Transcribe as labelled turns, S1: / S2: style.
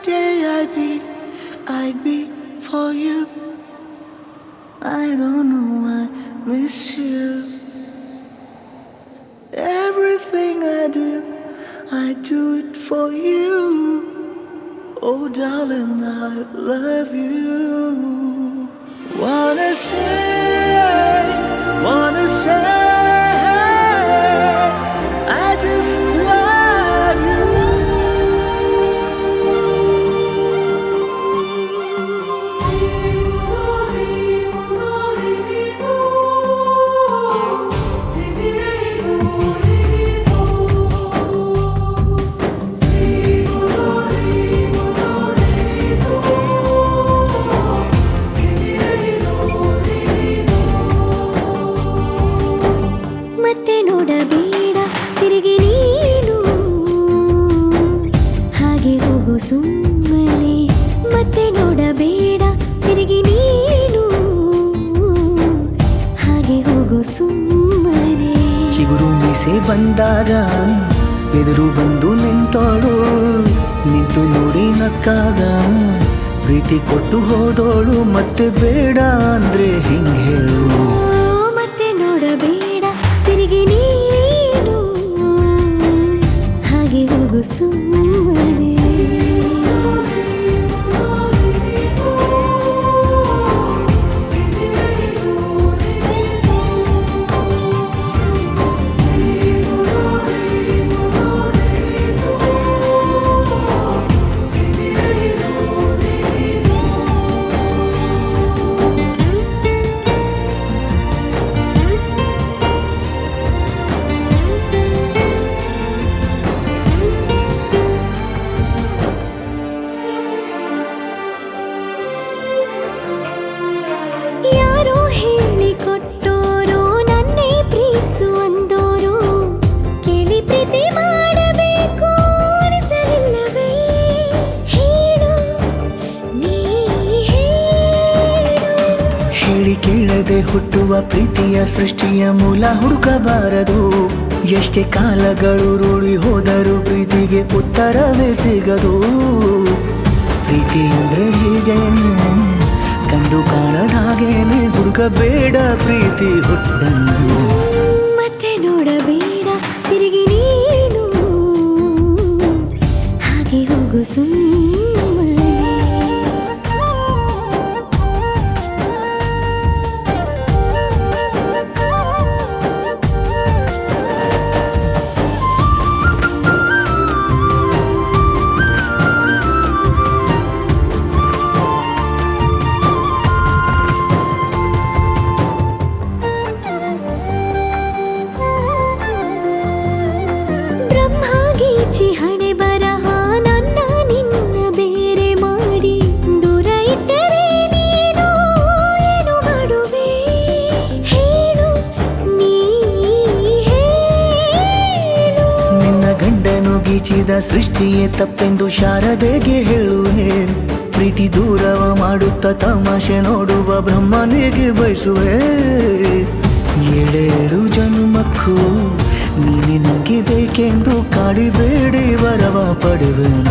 S1: day I be for you. I don't know, I miss you. Everything I do it for you. Oh, darling, I love you. Wanna say, I just love you.
S2: ಮತ್ತೆ ನೋಡಬೇಡ ತಿರುಗಿ ನೀನು ಹಾಗೆ ಹೋಗು ಸುಮ್ಮನೆ ಮತ್ತೆ ನೋಡಬೇಡ ತಿರುಗಿ ನೀನು ಹಾಗೆ ಹೋಗು ಸುಮ್ಮನೆ
S1: ಚಿಗುರು ಮೀಸೆ ಬಂದಾಗ ಎದುರು ಬಂದು ನಿಂತೋಳು ನಿಂತು ನೋಡಿ ನಕ್ಕಾಗ ಪ್ರೀತಿ ಕೊಟ್ಟು ಹೋದೋಳು ಮತ್ತೆ ಬೇಡ ಅಂದ್ರೆ ಹಿಂಗೆ ಹೇಳು
S2: ಮತ್ತೆ ನೋಡಬೇಡ ತಿರುಗಿ ನೀನು ಹಾಗೆ ಹೋಗು ಸುಮ್ಮನೆ ಯಾರೋ ಹೇಳಿಕೊಟ್ಟೋರು ನನ್ನೇ ಪ್ರೀತಿಸುವಂದೋರು ಕೇಳಿ ಪ್ರೀತಿ ಮಾಡಬೇಕು ಅನಿಸಲಿಲ್ಲವೇ ಹೇಳು ನೀ ಹೇಳು
S1: ಹೇಳಿ ಕೇಳದೆ ಹುಟ್ಟುವ ಪ್ರೀತಿಯ ಸೃಷ್ಟಿಯ ಮೂಲ ಹುಡುಕಬಾರದು ಎಷ್ಟೇ ಕಾಲಗಳು ರೂಢಿ ಹೋದರೂ ಪ್ರೀತಿಗೆ ಉತ್ತರವೇ ಸಿಗದು ಪ್ರೀತಿ ಅಂದ್ರೆ ಹೀಗೇನೆ ಕಂಡು ಕಾಣದ ಹಾಗೇನೆ ಹುಡುಕಬೇಡ ಪ್ರೀತಿ ಹುಟ್ಟನ್ನು
S2: ಮತ್ತೆ ನೋಡಬೇಡ ತಿರುಗಿ ನೀನು ಹಾಗೆ ಹೋಗು ಸುಮ್ಮನೆ ಬ್ರಹ್ಮಗೀಚಿ ಹಣೆ ಬರಹ ನನ್ನ ನಿನ್ನ ಬೇರೆ ಮಾಡಿ ದೂರ ಇಟ್ಟರೆ ನೀನು ಏನು ಮಾಡುವೆ ಹೇಳು ನೀ ಹೇಳು
S1: ನಿನ್ನ ಗಂಡನು ಗೀಚಿದ ಸೃಷ್ಟಿಯೇ ತಪ್ಪೆಂದು ಶಾರದೆಗೆ ಹೇಳುವೆ ಪ್ರೀತಿ ದೂರವ ಮಾಡುತ್ತ ತಮಾಷೆ ನೋಡುವ ಬ್ರಹ್ಮನಿಗೆ ಬಯಸುವೆ ಏಳೇಳು ಜನ್ಮಕ್ಕೂ ನೀನೆ ನಂಗೆ ಬೇಕೆಂದು ಕಾಡಿಬೇಡಿ ವರವ ಪಡೆವೆನು